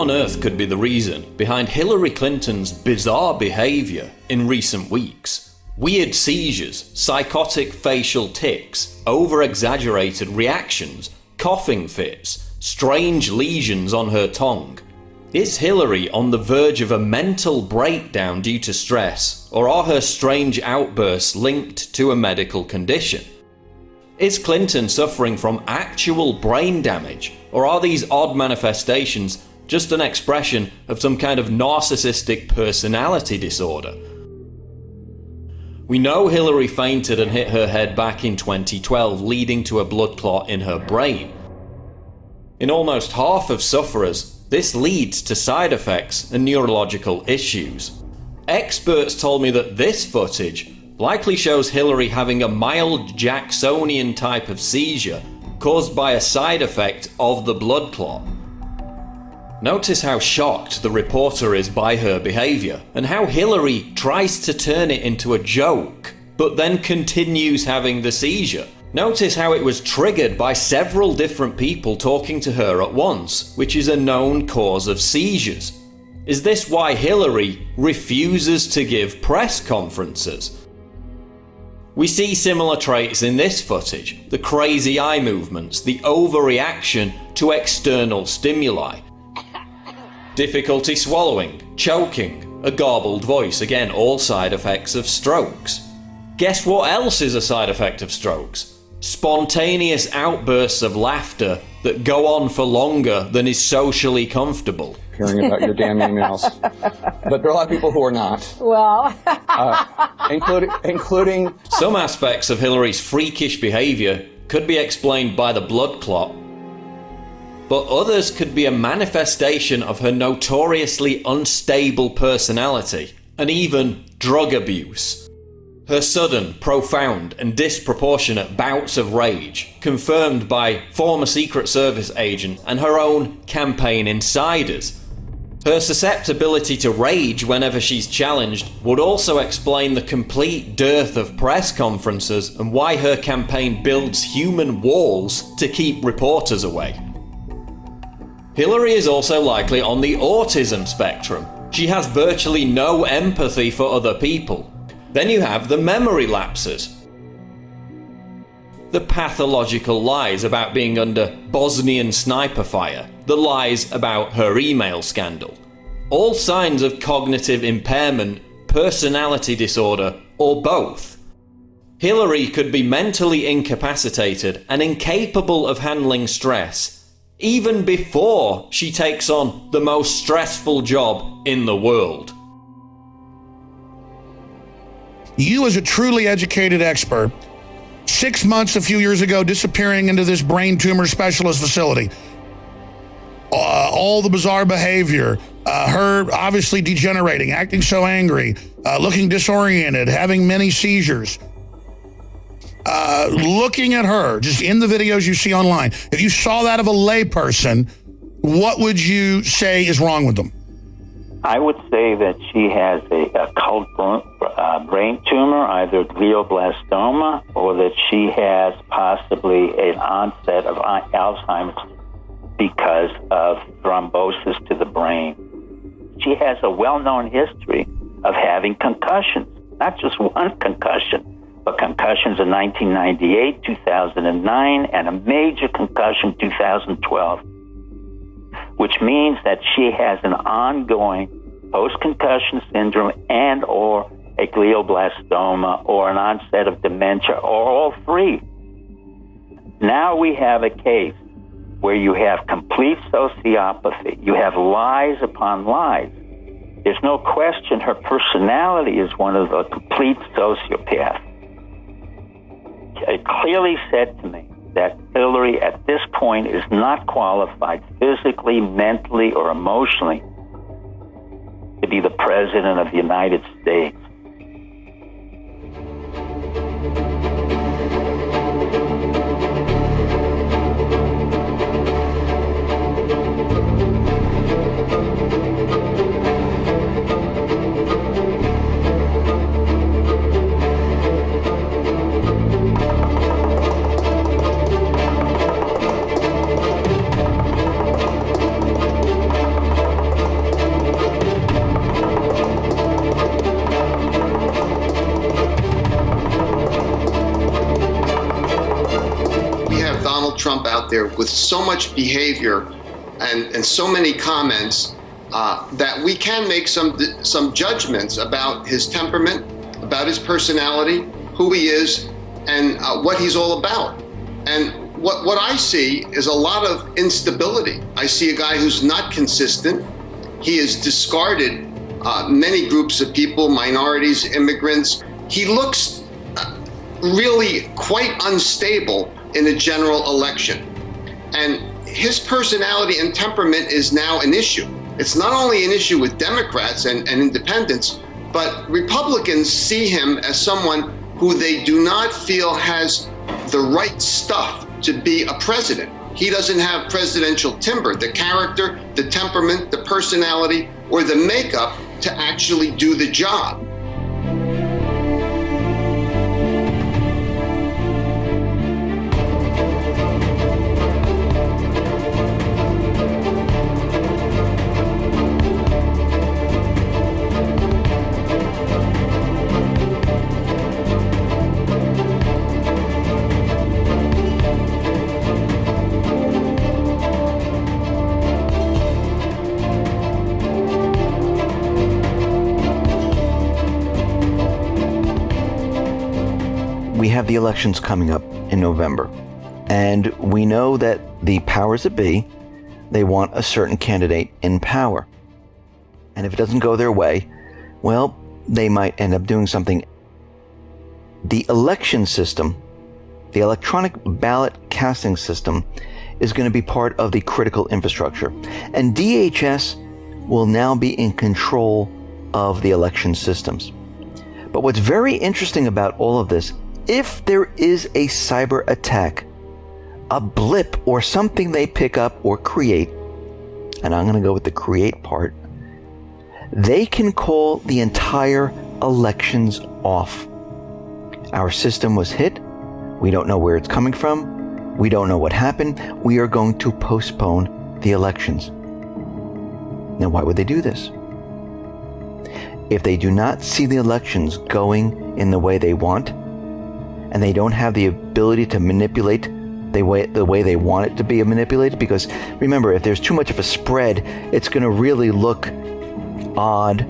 on earth could be the reason behind Hillary Clinton's bizarre behavior in recent weeks? Weird seizures, psychotic facial tics, over-exaggerated reactions, coughing fits, strange lesions on her tongue. Is Hillary on the verge of a mental breakdown due to stress, or are her strange outbursts linked to a medical condition? Is Clinton suffering from actual brain damage, or are these odd manifestations just an expression of some kind of narcissistic personality disorder? We know Hillary fainted and hit her head back in 2012, leading to a blood clot in her brain. In almost half of sufferers, this leads to side effects and neurological issues. Experts told me that this footage likely shows Hillary having a mild Jacksonian type of seizure caused by a side effect of the blood clot. Notice how shocked the reporter is by her behavior, and how Hillary tries to turn it into a joke, but then continues having the seizure. Notice how it was triggered by several different people talking to her at once, which is a known cause of seizures. Is this why Hillary refuses to give press conferences? We see similar traits in this footage: the crazy eye movements, the overreaction to external stimuli, difficulty swallowing, choking, a garbled voice, again all side effects of strokes. Guess what else is a side effect of strokes? Spontaneous outbursts of laughter that go on for longer than is socially comfortable. Hearing about your damn emails. But there are a lot of people who are not. Well. Including... Some aspects of Hillary's freakish behavior could be explained by the blood clot, but others could be a manifestation of her notoriously unstable personality and even drug abuse. Her sudden, profound, and disproportionate bouts of rage, confirmed by former Secret Service agents and her own campaign insiders. Her susceptibility to rage whenever she's challenged would also explain the complete dearth of press conferences and why her campaign builds human walls to keep reporters away. Hillary is also likely on the autism spectrum. She has virtually no empathy for other people. Then you have the memory lapses, the pathological lies about being under Bosnian sniper fire, the lies about her email scandal. All signs of cognitive impairment, personality disorder, or both. Hillary could be mentally incapacitated and incapable of handling stress, even before she takes on the most stressful job in the world. You, as a truly educated expert, 6 months a few years ago disappearing into this brain tumor specialist facility, all the bizarre behavior, her obviously degenerating, acting so angry, looking disoriented, having many seizures, looking at her just in the videos you see online, if you saw that of a layperson, what would you say is wrong with them? I would say that she has a occult brain tumor, either glioblastoma, or that she has possibly an onset of Alzheimer's because of thrombosis to the brain. She has a well-known history of having concussions, not just one concussion, but concussions in 1998, 2009, and a major concussion 2012. Which means that she has an ongoing post-concussion syndrome and or a glioblastoma or an onset of dementia or all three. Now we have a case where you have complete sociopathy. You have lies upon lies. There's no question her personality is one of a complete sociopath. It clearly said to me that Hillary at this point is not qualified physically, mentally, or emotionally to be the President of the United States. Donald Trump out there with so much behavior and so many comments that we can make some judgments about his temperament, about his personality, who he is, and what he's all about. And what I see is a lot of instability. I see a guy who's not consistent. He has discarded many groups of people, minorities, immigrants. He looks really quite unstable in a general election. And his personality and temperament is now an issue. It's not only an issue with Democrats and independents, but Republicans see him as someone who they do not feel has the right stuff to be a president. He doesn't have presidential timber, the character, the temperament, the personality, or the makeup to actually do the job. We have the elections coming up in November, and we know that the powers that be, they want a certain candidate in power. And if it doesn't go their way, well, they might end up doing something. The election system, the electronic ballot casting system, is going to be part of the critical infrastructure. And DHS will now be in control of the election systems. But what's very interesting about all of this, if there is a cyber attack, a blip or something they pick up or create, and I'm going to go with the create part, they can call the entire elections off. Our system was hit. We don't know where it's coming from. We don't know what happened. We are going to postpone the elections. Now, why would they do this? If they do not see the elections going in the way they want, and they don't have the ability to manipulate the way they want it to be manipulated, because remember, if there's too much of a spread, it's going to really look odd,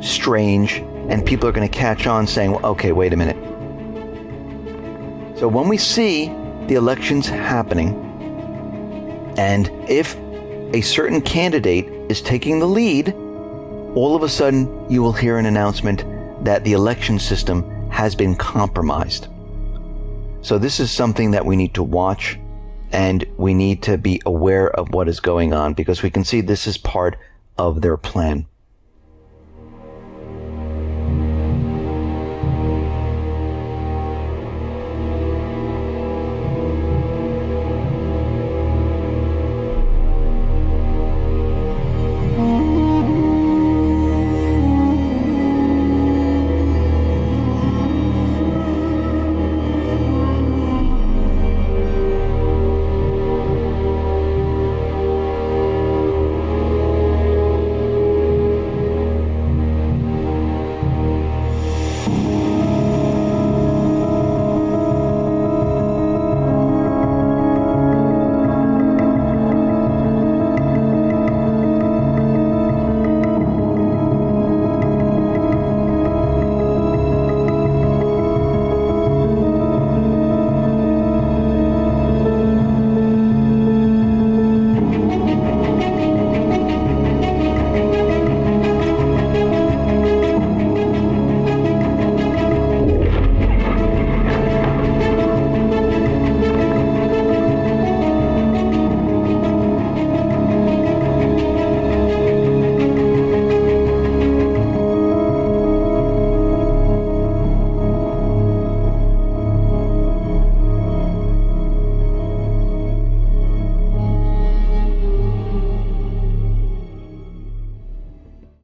strange, and people are going to catch on saying, well, okay, wait a minute. So when we see the elections happening, and if a certain candidate is taking the lead, all of a sudden you will hear an announcement that the election system has been compromised. So this is something that we need to watch, and we need to be aware of what is going on, because we can see this is part of their plan.